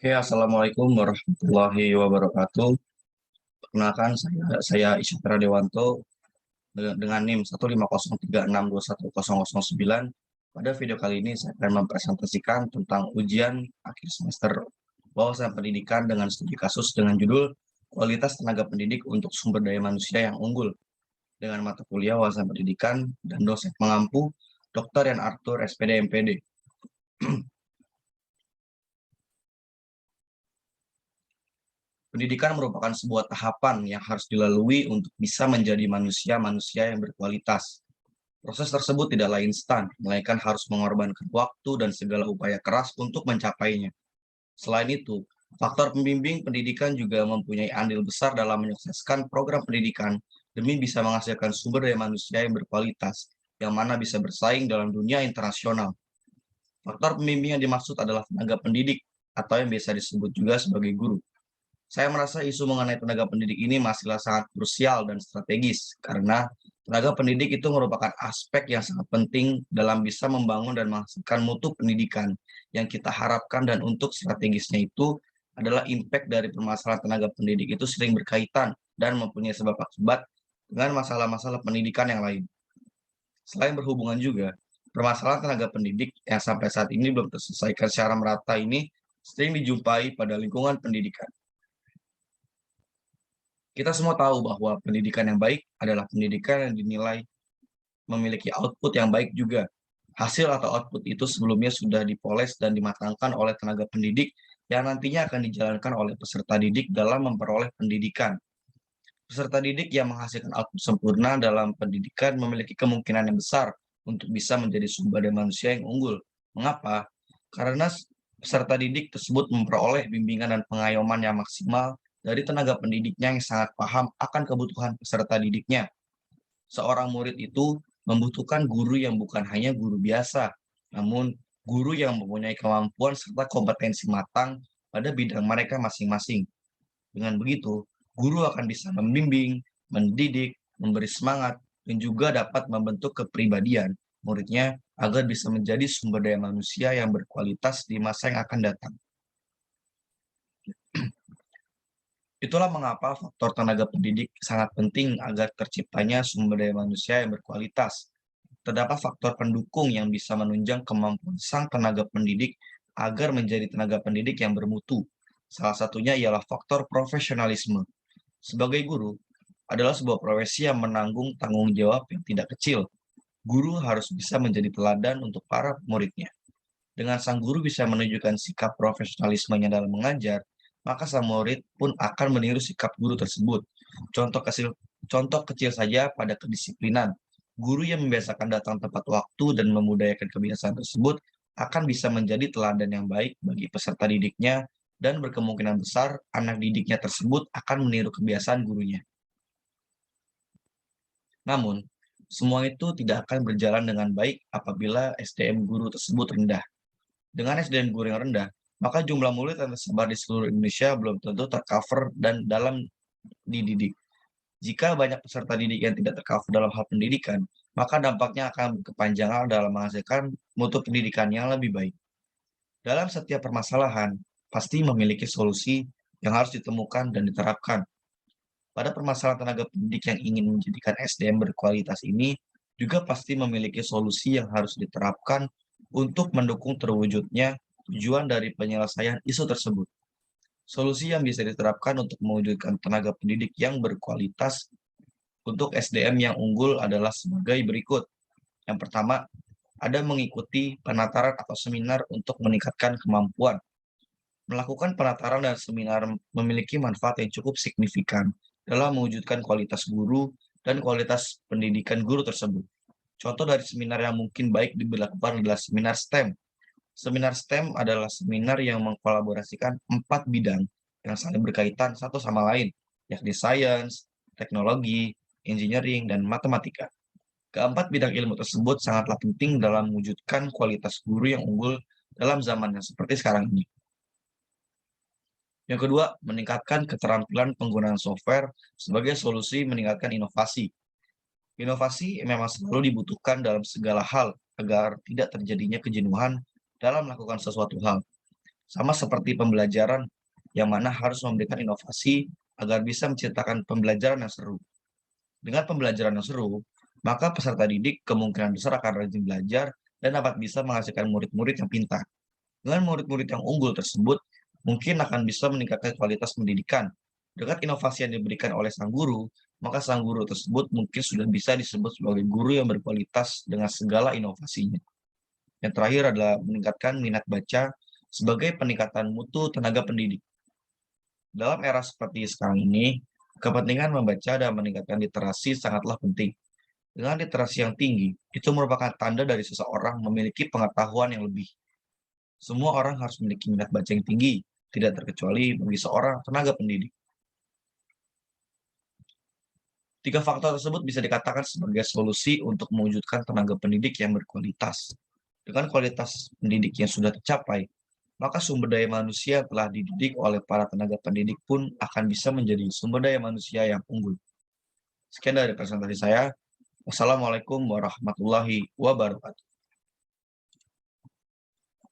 Oke, Assalamualaikum warahmatullahi wabarakatuh. Perkenalkan, saya Isyatra Dewanto dengan NIM 15036210009. Pada video kali ini saya akan mempresentasikan tentang ujian akhir semester wawasan pendidikan dengan studi kasus dengan judul Kualitas Tenaga Pendidik untuk Sumber Daya Manusia yang Unggul dengan mata kuliah wawasan pendidikan dan dosen pengampu Dr. Yan Arthur SPD MPD. Pendidikan merupakan sebuah tahapan yang harus dilalui untuk bisa menjadi manusia-manusia yang berkualitas. Proses tersebut tidaklah instan, melainkan harus mengorbankan waktu dan segala upaya keras untuk mencapainya. Selain itu, faktor pembimbing pendidikan juga mempunyai andil besar dalam menyukseskan program pendidikan demi bisa menghasilkan sumber daya manusia yang berkualitas, yang mana bisa bersaing dalam dunia internasional. Faktor pembimbing yang dimaksud adalah tenaga pendidik, atau yang biasa disebut juga sebagai guru. Saya merasa isu mengenai tenaga pendidik ini masihlah sangat krusial dan strategis, karena tenaga pendidik itu merupakan aspek yang sangat penting dalam bisa membangun dan menghasilkan mutu pendidikan yang kita harapkan, dan untuk strategisnya itu adalah impact dari permasalahan tenaga pendidik itu sering berkaitan dan mempunyai sebab akibat dengan masalah-masalah pendidikan yang lain. Selain berhubungan juga, permasalahan tenaga pendidik yang sampai saat ini belum terselesaikan secara merata ini sering dijumpai pada lingkungan pendidikan. Kita semua tahu bahwa pendidikan yang baik adalah pendidikan yang dinilai memiliki output yang baik juga. Hasil atau output itu sebelumnya sudah dipoles dan dimatangkan oleh tenaga pendidik yang nantinya akan dijalankan oleh peserta didik dalam memperoleh pendidikan. Peserta didik yang menghasilkan output sempurna dalam pendidikan memiliki kemungkinan yang besar untuk bisa menjadi sumber daya manusia yang unggul. Mengapa? Karena peserta didik tersebut memperoleh bimbingan dan pengayoman yang maksimal dari tenaga pendidiknya yang sangat paham akan kebutuhan peserta didiknya. Seorang murid itu membutuhkan guru yang bukan hanya guru biasa, namun guru yang mempunyai kemampuan serta kompetensi matang pada bidang mereka masing-masing. Dengan begitu, guru akan bisa membimbing, mendidik, memberi semangat, dan juga dapat membentuk kepribadian muridnya agar bisa menjadi sumber daya manusia yang berkualitas di masa yang akan datang. Itulah mengapa faktor tenaga pendidik sangat penting agar terciptanya sumber daya manusia yang berkualitas. Terdapat faktor pendukung yang bisa menunjang kemampuan sang tenaga pendidik agar menjadi tenaga pendidik yang bermutu. Salah satunya ialah faktor profesionalisme. Sebagai guru, adalah sebuah profesi yang menanggung tanggung jawab yang tidak kecil. Guru harus bisa menjadi teladan untuk para muridnya. Dengan sang guru bisa menunjukkan sikap profesionalismenya dalam mengajar, maka sang murid pun akan meniru sikap guru tersebut. Contoh kecil saja pada kedisiplinan. Guru yang membiasakan datang tepat waktu dan memudayakan kebiasaan tersebut akan bisa menjadi teladan yang baik bagi peserta didiknya, dan berkemungkinan besar anak didiknya tersebut akan meniru kebiasaan gurunya. Namun, semua itu tidak akan berjalan dengan baik apabila SDM guru tersebut rendah. Dengan SDM guru yang rendah, maka jumlah murid yang tersebar di seluruh Indonesia belum tentu tercover dan dalam dididik. Jika banyak peserta didik yang tidak tercover dalam hal pendidikan, maka dampaknya akan berkepanjangan dalam menghasilkan mutu pendidikan yang lebih baik. Dalam setiap permasalahan, pasti memiliki solusi yang harus ditemukan dan diterapkan. Pada permasalahan tenaga pendidik yang ingin menjadikan SDM berkualitas ini, juga pasti memiliki solusi yang harus diterapkan untuk mendukung terwujudnya tujuan dari penyelesaian isu tersebut. Solusi yang bisa diterapkan untuk mewujudkan tenaga pendidik yang berkualitas untuk SDM yang unggul adalah sebagai berikut. Yang pertama, ada mengikuti penataran atau seminar untuk meningkatkan kemampuan. Melakukan penataran dan seminar memiliki manfaat yang cukup signifikan dalam mewujudkan kualitas guru dan kualitas pendidikan guru tersebut. Contoh dari seminar yang mungkin baik dilakukan adalah seminar STEM. Seminar STEM adalah seminar yang mengkolaborasikan 4 bidang yang saling berkaitan satu sama lain, yakni sains, teknologi, engineering, dan matematika. Keempat bidang ilmu tersebut sangatlah penting dalam mewujudkan kualitas guru yang unggul dalam zaman yang seperti sekarang ini. Yang kedua, meningkatkan keterampilan penggunaan software sebagai solusi meningkatkan inovasi. Inovasi memang selalu dibutuhkan dalam segala hal agar tidak terjadinya kejenuhan dalam melakukan sesuatu hal. Sama seperti pembelajaran yang mana harus memberikan inovasi agar bisa menciptakan pembelajaran yang seru. Dengan pembelajaran yang seru, maka peserta didik kemungkinan besar akan rajin belajar dan dapat bisa menghasilkan murid-murid yang pintar. Dengan murid-murid yang unggul tersebut, mungkin akan bisa meningkatkan kualitas pendidikan. Dengan inovasi yang diberikan oleh sang guru, maka sang guru tersebut mungkin sudah bisa disebut sebagai guru yang berkualitas dengan segala inovasinya. Yang terakhir adalah meningkatkan minat baca sebagai peningkatan mutu tenaga pendidik. Dalam era seperti sekarang ini, kepentingan membaca dan meningkatkan literasi sangatlah penting. Dengan literasi yang tinggi, itu merupakan tanda dari seseorang memiliki pengetahuan yang lebih. Semua orang harus memiliki minat baca yang tinggi, tidak terkecuali bagi seorang tenaga pendidik. Tiga faktor tersebut bisa dikatakan sebagai solusi untuk mewujudkan tenaga pendidik yang berkualitas. Dengan kualitas pendidik yang sudah tercapai, maka sumber daya manusia yang telah dididik oleh para tenaga pendidik pun akan bisa menjadi sumber daya manusia yang unggul. Sekian dari presentasi saya. Wassalamualaikum warahmatullahi wabarakatuh.